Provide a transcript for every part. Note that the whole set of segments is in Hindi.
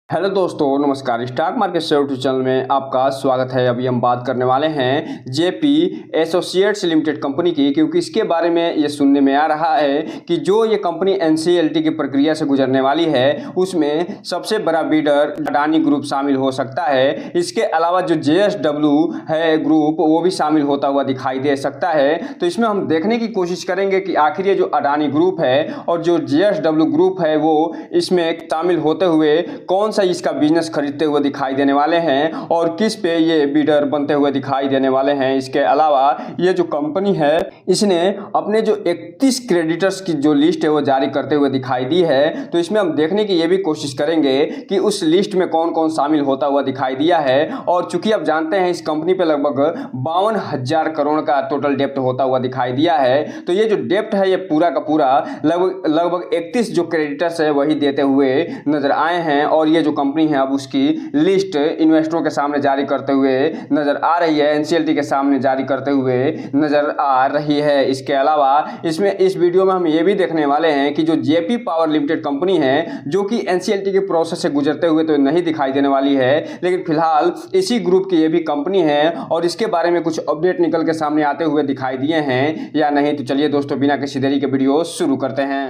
हेलो दोस्तों, नमस्कार। स्टॉक मार्केट से यूट्यूब चैनल में आपका स्वागत है। अभी हम बात करने वाले हैं जेपी एसोसिएट्स लिमिटेड कंपनी की, क्योंकि इसके बारे में ये सुनने में आ रहा है कि जो ये कंपनी एनसीएलटी की प्रक्रिया से गुजरने वाली है उसमें सबसे बड़ा बीडर अडानी ग्रुप शामिल हो सकता है। इसके अलावा जो जेएसडब्ल्यू है ग्रुप, वो भी शामिल होता हुआ दिखाई दे सकता है। तो इसमें हम देखने की कोशिश करेंगे कि आखिर ये जो अडानी ग्रुप है और जो जेएसडब्ल्यू ग्रुप है वो इसमें शामिल होते हुए कौन सा इसका बिजनेस खरीदते हुए दिखाई देने वाले हैं और किस पे ये बीडर बनते हुए दिखाई देने वाले हैं। इसके अलावा ये जो कंपनी है इसने अपने जो 31 क्रेडिटर्स की जो लिस्ट है वो जारी करते हुए दिखाई दी है। तो इसमें हम देखने की ये भी कोशिश करेंगे कि उस लिस्ट में कौन कौन शामिल होता हुआ दिखाई दिया है। और चूंकि आप जानते हैं इस कंपनी पे लगभग 52,000 करोड़ का टोटल डेप्ट होता हुआ दिखाई दिया है। तो ये जो डेप्ट है ये पूरा का पूरा लगभग 31 जो क्रेडिटर्स है वही देते हुए नजर आए हैं। और ये जो कंपनी है अब उसकी लिस्ट इन्वेस्टरों के सामने जारी करते हुए नजर आ रही है, एनसीएलटी के सामने जारी करते हुए नजर आ रही है। इसके अलावा इसमें इस वीडियो में हम ये भी देखने वाले हैं कि जो जेपी पावर लिमिटेड कंपनी है जो कि एनसीएलटी के प्रोसेस से गुजरते हुए तो नहीं दिखाई देने वाली है, लेकिन फिलहाल इसी ग्रुप की ये भी कंपनी है और इसके बारे में कुछ अपडेट निकल के सामने आते हुए दिखाई दिए हैं या नहीं। तो चलिए दोस्तों, बिना किसी देरी के वीडियो शुरू करते हैं।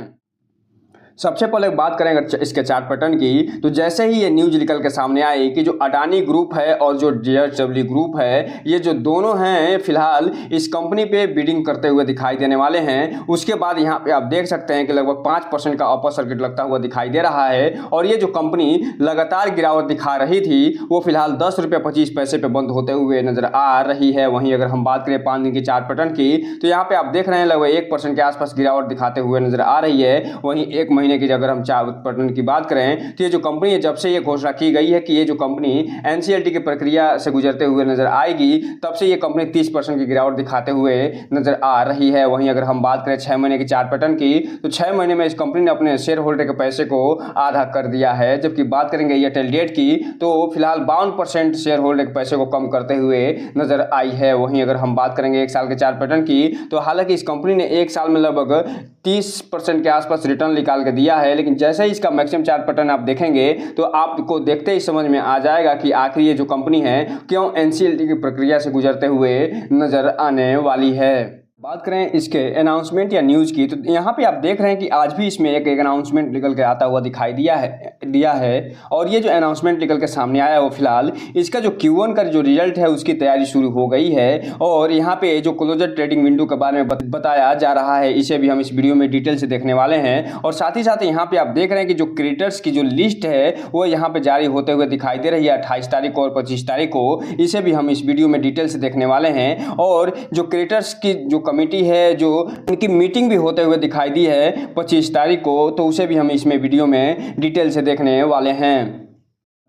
सबसे पहले बात करेंगे इसके चार्ट पैटर्न की। तो जैसे ही ये न्यूज निकल के सामने आई कि जो अडानी ग्रुप है और जो जेएसडब्ल्यू ग्रुप है, ये जो दोनों हैं फिलहाल इस कंपनी पे बिडिंग करते हुए दिखाई देने वाले हैं। उसके बाद यहाँ पे आप देख सकते हैं कि लगभग 5% का अपर सर्किट लगता हुआ दिखाई दे रहा है। और ये जो कंपनी लगातार गिरावट दिखा रही थी वो फिलहाल 10 रुपये 25 पैसे पे बंद होते हुए नजर आ रही है। वहीं अगर हम बात करें 5 दिन की चार्ट पैटर्न की, तो यहाँ पे आप देख रहे हैं लगभग 1% के आसपास गिरावट दिखाते हुए नजर आ रही है। वहीं एक महीने की अगर हम चार्ट पैटर्न की बात करें तो ये जो कंपनी है, जब से ये घोषणा की गई है कि ये जो कंपनी एनसीएलटी की प्रक्रिया से गुजरते हुए नजर आएगी, तब से ये कंपनी 30% की गिरावट दिखाते हुए नजर आ रही है। वहीं अगर हम बात करें 6 महीने की चार्ट पैटर्न की, तो 6 महीने में इस कंपनी ने अपने शेयर होल्डर के पैसे को आधा कर दिया है। जबकि बात करेंगे एयरटेल डेट की, तो फिलहाल 52% शेयर होल्डर के पैसे को कम करते हुए नजर आई है। वहीं अगर हम बात करेंगे 1 साल के चार्ट पैटर्न की, तो हालांकि इस कंपनी ने 1 साल में लगभग 30% के आसपास रिटर्न निकाल के दिया है। लेकिन जैसे ही इसका मैक्सिमम चार्ट पैटर्न आप देखेंगे तो आपको देखते ही समझ में आ जाएगा कि आखिर ये जो कंपनी है क्यों एनसीएलटी की प्रक्रिया से गुजरते हुए नजर आने वाली है। बात करें इसके अनाउंसमेंट या न्यूज़ की, तो यहाँ पे आप देख रहे हैं कि आज भी इसमें एक अनाउंसमेंट निकल के आता हुआ दिखाई दिया है। और ये जो अनाउंसमेंट निकल के सामने आया है वो फिलहाल इसका जो Q1 का जो रिजल्ट है उसकी तैयारी शुरू हो गई है। और यहाँ पे जो क्लोजर ट्रेडिंग विंडो के बारे में बताया जा रहा है, इसे भी हम इस वीडियो में डिटेल से देखने वाले हैं। और साथ ही साथ यहाँ पे आप देख रहे हैं कि जो क्रिएटर्स की जो लिस्ट है वो यहाँ पे जारी होते हुए दिखाई दे रही है 28 तारीख को और 25 तारीख को। इसे भी हम इस वीडियो में डिटेल से देखने वाले हैं। और जो क्रिएटर्स की जो कमेटी है जो उनकी मीटिंग भी होते हुए दिखाई दी है 25 तारीख को, तो उसे भी हम इसमें वीडियो में डिटेल से देखने वाले हैं।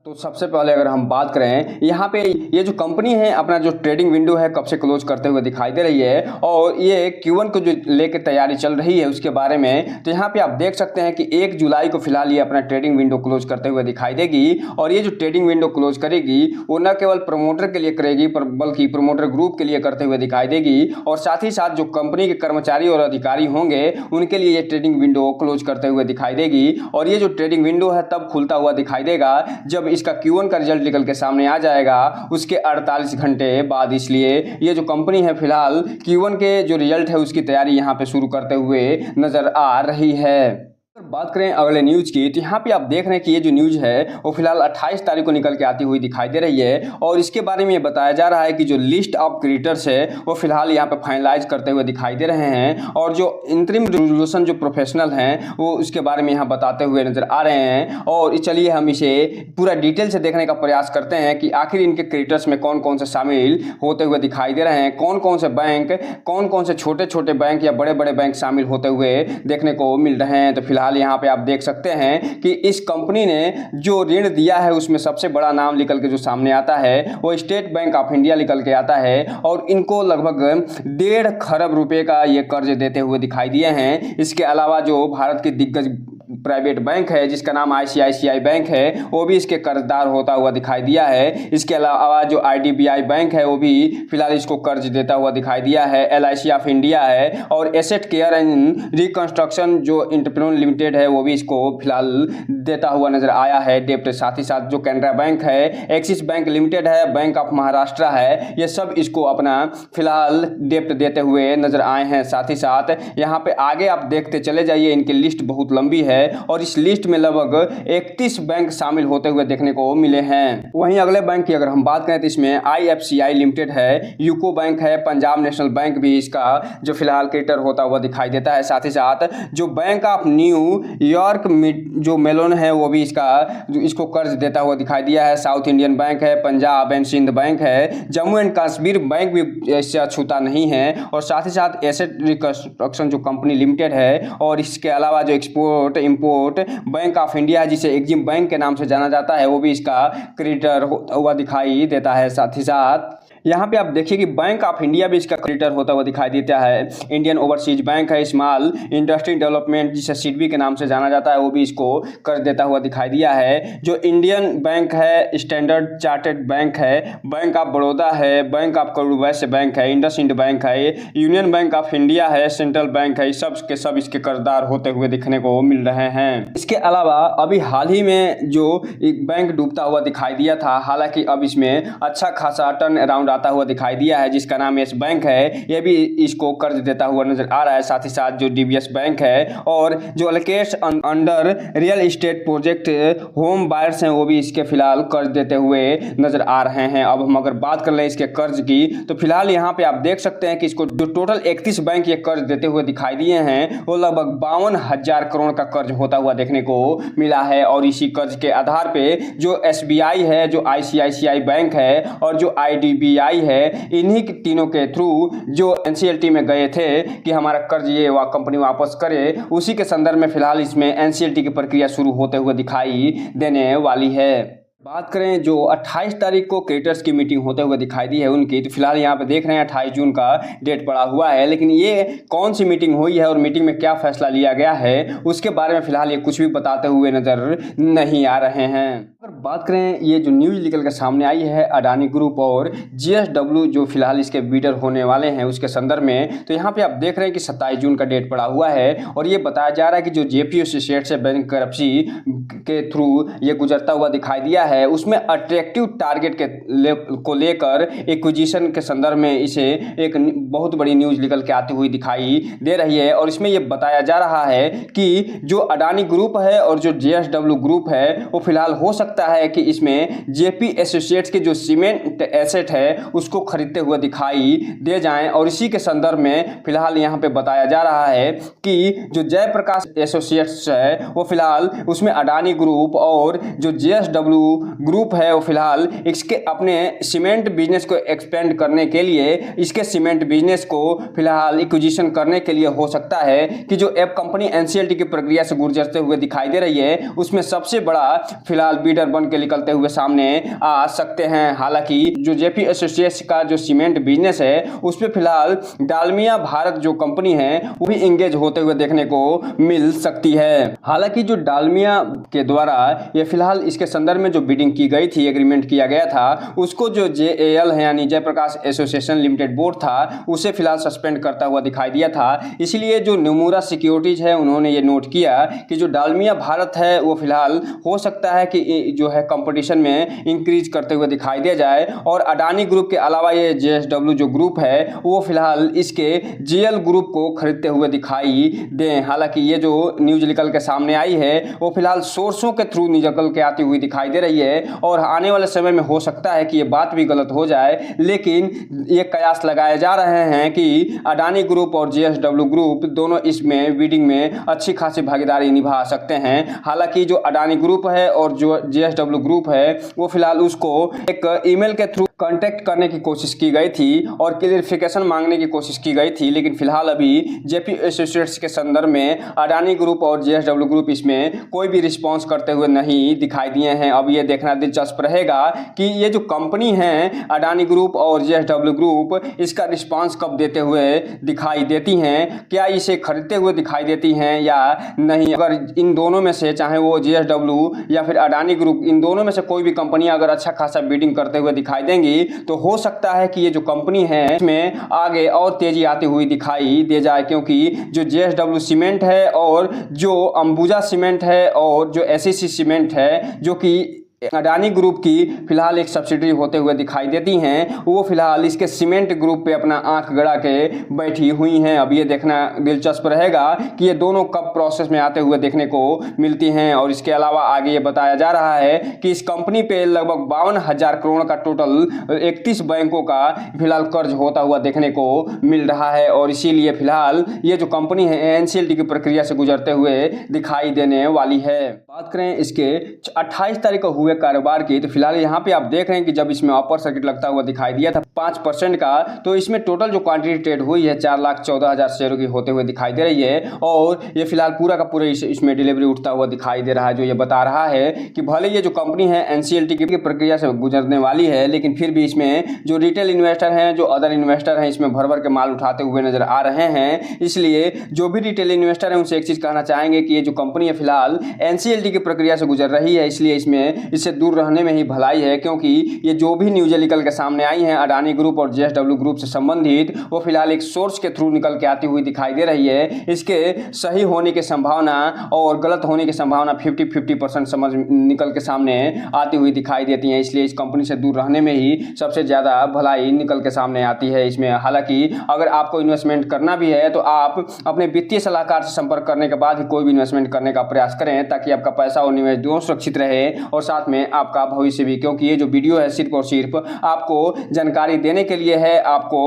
तो सबसे पहले अगर हम बात करें यहाँ पे ये जो कंपनी है अपना जो ट्रेडिंग विंडो है कब से क्लोज करते हुए दिखाई दे रही है और ये Q1 को जो लेकर तैयारी चल रही है उसके बारे में, तो यहाँ पे आप देख सकते हैं कि 1 जुलाई को फिलहाल ये अपना ट्रेडिंग विंडो क्लोज करते हुए दिखाई देगी। और ये जो ट्रेडिंग विंडो क्लोज करेगी वो न केवल प्रमोटर के लिए करेगी बल्कि प्रमोटर ग्रुप के लिए करते हुए दिखाई देगी। और साथ ही साथ जो कंपनी के कर्मचारी और अधिकारी होंगे उनके लिए ये ट्रेडिंग विंडो क्लोज करते हुए दिखाई देगी। और ये जो ट्रेडिंग विंडो है तब खुलता हुआ दिखाई देगा जब इसका Q1 का रिजल्ट निकल के सामने आ जाएगा उसके 48 घंटे बाद। इसलिए ये जो कंपनी है फिलहाल Q1 के जो रिजल्ट है उसकी तैयारी यहाँ पे शुरू करते हुए नजर आ रही है। बात करें अगले न्यूज़ की, तो यहाँ पे आप देख रहे हैं कि ये जो न्यूज़ है वो फिलहाल 28 तारीख को निकल के आती हुई दिखाई दे रही है। और इसके बारे में ये बताया जा रहा है कि जो लिस्ट ऑफ क्रिएटर्स है वो फिलहाल यहाँ पे फाइनलाइज करते हुए दिखाई दे रहे हैं। और जो इंटरिम रेजोल्यूशन जो प्रोफेशनल हैं वो उसके बारे में यहाँ बताते हुए नजर आ रहे हैं। और चलिए हम इसे पूरा डिटेल से देखने का प्रयास करते हैं कि आखिर इनके क्रिएटर्स में कौन कौन से शामिल होते हुए दिखाई दे रहे हैं, कौन कौन से बैंक, कौन कौन से छोटे छोटे बैंक या बड़े बड़े बैंक शामिल होते हुए देखने को मिल रहे हैं। तो फिलहाल यहाँ पे आप देख सकते हैं कि इस कंपनी ने जो ऋण दिया है उसमें सबसे बड़ा नाम निकल के जो सामने आता है वो स्टेट बैंक ऑफ इंडिया निकल के आता है। और इनको लगभग 1.5 खरब रुपए का ये कर्ज देते हुए दिखाई दिए हैं। इसके अलावा जो भारत के दिग्गज प्राइवेट बैंक है जिसका नाम ICICI बैंक है, वो भी इसके कर्जदार होता हुआ दिखाई दिया है। इसके अलावा जो IDBI बैंक है वो भी फिलहाल इसको कर्ज देता हुआ दिखाई दिया है। LIC ऑफ इंडिया है और एसेट केयर एंड रिकंस्ट्रक्शन जो एंटरप्रेन्योर लिमिटेड है वो भी इसको फिलहाल देता हुआ नजर आया है डेप्ट। साथ ही साथ जो कैनरा बैंक है, एक्सिस बैंक लिमिटेड है, बैंक ऑफ महाराष्ट्र है, ये सब इसको अपना फिलहाल डेप्ट देते हुए नजर आए हैं। साथ ही साथ यहाँ पे आगे आप देखते चले जाइए, इनकी लिस्ट बहुत लंबी है और इस लिस्ट में लगभग 31 बैंक शामिल होते हुए देखने को मिले हैं। वहीं अगले बैंक की अगर हम बात करें तो इसमें IFCI लिमिटेड है, यूको बैंक है, पंजाब नेशनल बैंक भी इसका जो फिलहाल क्रेडिटर होता हुआ दिखाई देता है। साथ ही साथ जो बैंक ऑफ न्यूयॉर्क जो मेलोन है वो भी इसको कर्ज देता हुआ दिखाई दिया है। साउथ इंडियन बैंक है, पंजाब एंड सिंध बैंक है, जम्मू एंड कश्मीर बैंक भी इससे अछूता नहीं है। और साथ ही साथ एसेट रिकंस्ट्रक्शन जो कंपनी लिमिटेड है और इसके अलावा जो export import bank of India है जिसे एग्जिम बैंक के नाम से जाना जाता है वो भी इसका क्रेडिटर होता हुआ दिखाई देता है। साथ ही साथ यहाँ पे आप देखिए कि बैंक ऑफ इंडिया भी इसका क्रेडिटर होता हुआ दिखाई देता है। इंडियन ओवरसीज बैंक है, स्मॉल इंडस्ट्री डेवलपमेंट जिसे सिडबी के नाम से जाना जाता है वो भी इसको कर्ज देता हुआ दिखाई दिया है। जो इंडियन बैंक है, स्टैंडर्ड चार्टर्ड बैंक है, बैंक ऑफ बड़ौदा है, bank of crore Vysya bank है, इंडसइंड बैंक है, यूनियन बैंक ऑफ इंडिया है, सेंट्रल बैंक है, सब के सब इसके कर्जदार होते हुए दिखने को मिल रहे हैं। इसके अलावा अभी हाल ही में जो एक बैंक डूबता हुआ दिखाई दिया था, हालांकि अब इसमें अच्छा खासा टर्न अराउंड आता हुआ दिखाई दिया है जिसका नाम यस बैंक है, यह भी इसको कर्ज देता हुआ नजर आ रहा है। साथ ही साथ जो DBS बैंक है और जो Alokesh under real estate project home buyers हैं वो भी इसके फिलहाल कर्ज देते हुए नजर आ रहे हैं। अब हम अगर बात कर लें इसके कर्ज की तो फिलहाल यहाँ पे आप देख सकते हैं कि इसको जो टोटल 31 बैंक ये कर्ज देते हुए दिखाई दिए हैं वो लगभग 52,000 करोड़ का कर्ज होता हुआ देखने को मिला है। और इसी कर्ज के आधार पे जो SBI है, जो ICICI बैंक है और जो IDBI है, इन्हीं तीनों के थ्रू जो NCLT में गए थे कि हमारा कर्ज ये कंपनी वापस करे, उसी के संदर्भ में फिलहाल इसमें NCLT की प्रक्रिया शुरू होते हुए दिखाई देने वाली है। बात करें जो 28 तारीख को क्रेडिटर्स की मीटिंग होते हुए दिखाई दी है उनकी, तो फिलहाल यहाँ पे देख रहे हैं 28 जून का डेट पड़ा हुआ है, लेकिन ये कौन सी मीटिंग हुई है और मीटिंग में क्या फैसला लिया गया है उसके बारे में फिलहाल ये कुछ भी बताते हुए नजर नहीं आ रहे हैं। अगर बात करें ये जो न्यूज निकल के सामने आई है अडानी ग्रुप और GSW जो फिलहाल इसके बीडर होने वाले हैं उसके संदर्भ में, तो यहाँ पे आप देख रहे हैं कि 27 जून का डेट पड़ा हुआ है और ये बताया जा रहा है कि जो JP एसोसिएट्स है बैंक करप्सी के थ्रू ये गुजरता हुआ दिखाई दिया है, उसमें अट्रैक्टिव टारगेट को लेकर एक्विजिशन के संदर्भ में इसे एक बहुत बड़ी न्यूज निकल के आती हुई दिखाई दे रही है। और इसमें यह बताया जा रहा है कि जो अडानी ग्रुप है और जो JSW ग्रुप है वो फिलहाल हो सकता है कि इसमें JP एसोसिएट्स के जो सीमेंट एसेट है उसको खरीदते हुए दिखाई दे जाएं। और इसी के संदर्भ में फिलहाल यहाँ पे बताया जा रहा है कि जो जयप्रकाश एसोसिएट्स है वो फिलहाल उसमें अडानी ग्रुप और जो JSW ग्रुप है वो फिलहाल इसके अपने सीमेंट बिजनेस को एक्सपेंड करने के लिए, इसके सीमेंट बिजनेस को फिलहाल एक्विजिशन करने के लिए हो सकता है कि जो ऐप कंपनी NCLT की प्रक्रिया से गुजरते हुए दिखाई दे रही है उसमें सबसे बड़ा फिलहाल बीडर बन के निकलते हुए सामने आ सकते हैं। हालांकि जो JP एसोसिएट्स का जो सीमेंट बिजनेस है उस पर फिलहाल डालमिया भारत जो कंपनी है वो भी इंगेज होते हुए देखने को मिल सकती है। हालांकि जो डालमिया के द्वारा ये फिलहाल इसके संदर्भ में जो बिडिंग की गई थी, एग्रीमेंट किया गया था, उसको जो JAL है यानी जयप्रकाश एसोसिएशन लिमिटेड बोर्ड था उसे फिलहाल सस्पेंड करता हुआ दिखाई दिया था। इसलिए जो न्यूमोरा सिक्योरिटीज है उन्होंने ये नोट किया कि जो डालमिया भारत है वो फिलहाल हो सकता है कि जो है कंपटीशन में इंक्रीज करते हुए दिखाई दे जाए। और अडानी ग्रुप के अलावा ये JSW जो ग्रुप है वो फिलहाल इसके GL ग्रुप को खरीदते हुए दिखाई दें। हालांकि ये जो न्यूज निकल के सामने आई है वो फिलहाल सोर्सों के थ्रू निकल के आती हुई दिखाई दे रही है और आने वाले समय में हो सकता है कि ये बात भी गलत हो जाए, लेकिन ये कयास लगाए जा रहे हैं कि अडानी ग्रुप और JSW ग्रुप दोनों इसमें बिडिंग में अच्छी खासी भागीदारी निभा सकते हैं। हालांकि जो अडानी ग्रुप है और जो JSW ग्रुप है वो फिलहाल उसको एक ईमेल के थ्रू कांटेक्ट करने की कोशिश की गई थी और क्लियरिफिकेशन मांगने की कोशिश की गई थी, लेकिन फिलहाल अभी जेपी एसोसिएट्स के संदर्भ में अडानी ग्रुप और जेएसडब्ल्यू ग्रुप इसमें कोई भी रिस्पांस करते हुए नहीं दिखाई दिए हैं। अब ये देखना दिलचस्प रहेगा कि ये जो कंपनी है अडानी ग्रुप और जेएसडब्ल्यू ग्रुप, इसका रिस्पांस कब देते हुए दिखाई देती हैं, क्या इसे खरीदते हुए दिखाई देती हैं या नहीं। अगर इन दोनों में से, चाहे वो जेएसडब्ल्यू या फिर अडानी ग्रुप, इन दोनों में से कोई भी कंपनी अगर अच्छा खासा बिडिंग करते हुए दिखाई देंगी तो हो सकता है कि ये जो कंपनी है इसमें आगे और तेजी आती हुई दिखाई दे जाए, क्योंकि जो जेएसडब्ल्यू सीमेंट है और जो अंबुजा सीमेंट है और जो एसईसी सीमेंट है, जो कि अडानी ग्रुप की फिलहाल एक सब्सिडरी होते हुए दिखाई देती हैं, वो फिलहाल इसके सीमेंट ग्रुप पे अपना आंख गड़ा के बैठी हुई हैं। अब ये देखना दिलचस्प रहेगा कि ये दोनों कब प्रोसेस में आते हुए देखने को मिलती हैं। और इसके अलावा आगे ये बताया जा रहा है कि इस कंपनी पे लगभग 52,000 करोड़ का टोटल 31 बैंकों का फिलहाल कर्ज होता हुआ देखने को मिल रहा है और इसीलिए फिलहाल ये जो कंपनी है एनसीएलटी की प्रक्रिया से गुजरते हुए दिखाई देने वाली है। बात करें इसके 28 तारीख को हुए कारोबार की, तो फिलहाल यहाँ पे आप देख रहे हैं कि जब इसमें अपर सर्किट लगता हुआ दिखाई दिया था 5% का, तो इसमें टोटल जो क्वांटिटी ट्रेड हुई है 4,14,000 शेयरों की होते हुए दिखाई दे रही है और ये फिलहाल पूरा का पूरा इसमें डिलीवरी उठता हुआ दिखाई दे रहा है, जो ये बता रहा है कि भले ये जो कंपनी है एनसीएलटी की प्रक्रिया से गुजरने वाली है, लेकिन फिर भी इसमें जो रिटेल इन्वेस्टर हैं, जो अदर इन्वेस्टर हैं, इसमें भर भर के माल उठाते हुए नजर आ रहे हैं। इसलिए जो भी रिटेल इन्वेस्टर हैं उनसे एक चीज कहना चाहेंगे कि ये जो कंपनी है फिलहाल एनसीएलटी की प्रक्रिया से गुजर रही है, इसलिए इसमें इससे दूर रहने में ही भलाई है, क्योंकि ये जो भी न्यूज़ें निकल के सामने आई हैं अडानी ग्रुप और जेएसडब्ल्यू ग्रुप से संबंधित, वो फिलहाल एक सोर्स के थ्रू निकल के आती हुई दिखाई दे रही है। इसके सही होने की संभावना और गलत होने की संभावना 50-50% समझ निकल के सामने आती हुई दिखाई देती है, इसलिए इस कंपनी से दूर रहने में ही सबसे ज़्यादा भलाई निकल के सामने आती है इसमें। हालांकि अगर आपको इन्वेस्टमेंट करना भी है तो आप अपने वित्तीय सलाहकार से संपर्क करने के बाद ही कोई भी इन्वेस्टमेंट करने का प्रयास करें, ताकि आपका पैसा और निवेश दोनों सुरक्षित रहे और साथ में आपका भविष्य भी। क्योंकि ये जो वीडियो है सिर्फ और सिर्फ आपको जानकारी देने के लिए है, आपको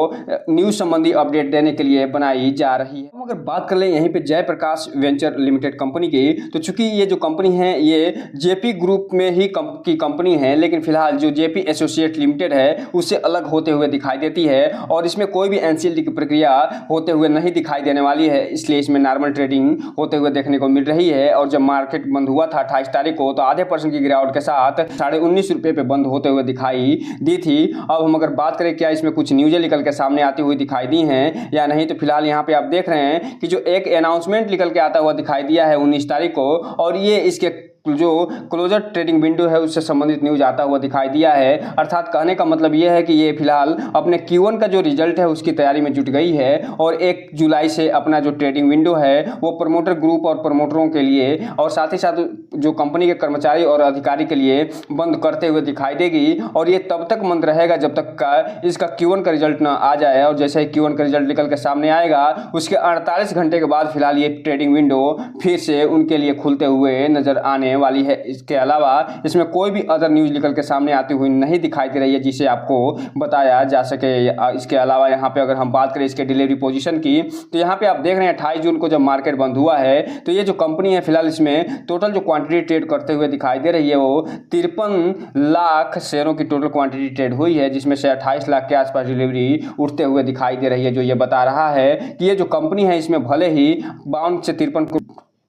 न्यूज संबंधी अपडेट देने के लिए बनाई जा रही है। अगर बात कर लें यहीं पे जयप्रकाश वेंचर लिमिटेड कंपनी की, तो चूंकि ये जो कंपनी है ये जेपी ग्रुप में ही की कंपनी है, लेकिन फिलहाल जो जेपी एसोसिएट लिमिटेड है उससे अलग होते हुए दिखाई देती है और इसमें कोई भी एनसीएलटी की प्रक्रिया होते हुए नहीं दिखाई देने वाली है, इसलिए इसमें नॉर्मल ट्रेडिंग होते हुए देखने को मिल रही है। और जब मार्केट बंद हुआ था 28 तारीख को, तो आधे % की गिरावट के साथ 19.5 रुपये पे बंद होते हुए दिखाई दी थी। अब हम अगर बात करें क्या इसमें कुछ न्यूज़ें निकल के सामने आती हुई दिखाई दी हैं या नहीं, तो फिलहाल यहाँ पे आप देख रहे हैं कि जो एक अनाउंसमेंट निकल के आता हुआ दिखाई दिया है 19 तारीख को, और ये इसके जो क्लोजर ट्रेडिंग विंडो है उससे संबंधित न्यूज आता हुआ दिखाई दिया है। अर्थात कहने का मतलब ये है कि ये फिलहाल अपने Q1 का जो रिजल्ट है उसकी तैयारी में जुट गई है और 1 जुलाई से अपना जो ट्रेडिंग विंडो है वो प्रमोटर ग्रुप और प्रमोटरों के लिए और साथ ही साथ जो कंपनी के कर्मचारी और अधिकारी के लिए बंद करते हुए दिखाई देगी। और ये तब तक बंद रहेगा जब तक का इसका Q1 का रिजल्ट ना आ जाए, और जैसे ही Q1 का रिजल्ट निकल के सामने आएगा उसके 48 घंटे के बाद फिलहाल ये ट्रेडिंग विंडो फिर से उनके लिए खुलते हुए नजर आने वाली है। इसके अलावा इसमें कोई भी अदर न्यूज निकल के सामने आती हुई नहीं दिखाई दे रही है जिसे आपको बताया जा सके। इसके अलावा यहाँ पे अगर हम बात करें इसके डिलीवरी पोजीशन की, तो यहाँ पे आप देख रहे हैं 28 जून को जब मार्केट बंद हुआ है तो ये जो कंपनी है फिलहाल इसमें टोटल जो क्वांटिटी ट्रेड करते हुए दिखाई दे रही है वो 53 लाख शेयरों की टोटल क्वांटिटी ट्रेड हुई है, जिसमें से 28 लाख के आसपास डिलीवरी उठते हुए दिखाई दे रही है, जो ये बता रहा है कि ये जो कंपनी है इसमें भले ही 52 से 53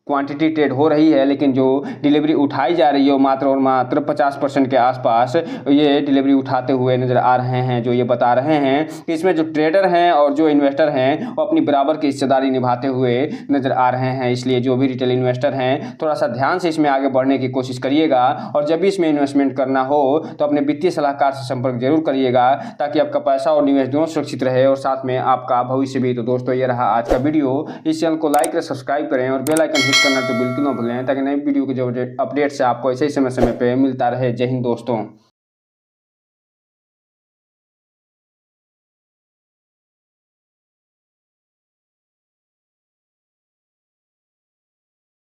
क्वांटिटी ट्रेड हो रही है, लेकिन जो डिलीवरी उठाई जा रही है वो मात्र और मात्र 50% के आसपास ये डिलीवरी उठाते हुए नज़र आ रहे हैं, जो ये बता रहे हैं कि इसमें जो ट्रेडर हैं और जो इन्वेस्टर हैं वो अपनी बराबर की हिस्सेदारी निभाते हुए नज़र आ रहे हैं। इसलिए जो भी रिटेल इन्वेस्टर हैं थोड़ा सा ध्यान से इसमें आगे बढ़ने की कोशिश करिएगा और जब भी इसमें इन्वेस्टमेंट करना हो तो अपने वित्तीय सलाहकार से संपर्क जरूर करिएगा, ताकि आपका पैसा और निवेश दोनों सुरक्षित रहे और साथ में आपका भविष्य भी। तो दोस्तों ये रहा आज का वीडियो। इस चैनल को लाइक करें, सब्सक्राइब करें और बेल आइकन हिट करना तो बिल्कुल ना भूलें, ताकि नई वीडियो के जो अपडेट से आपको ऐसे ही समय पे मिलता रहे। जय हिंद दोस्तों।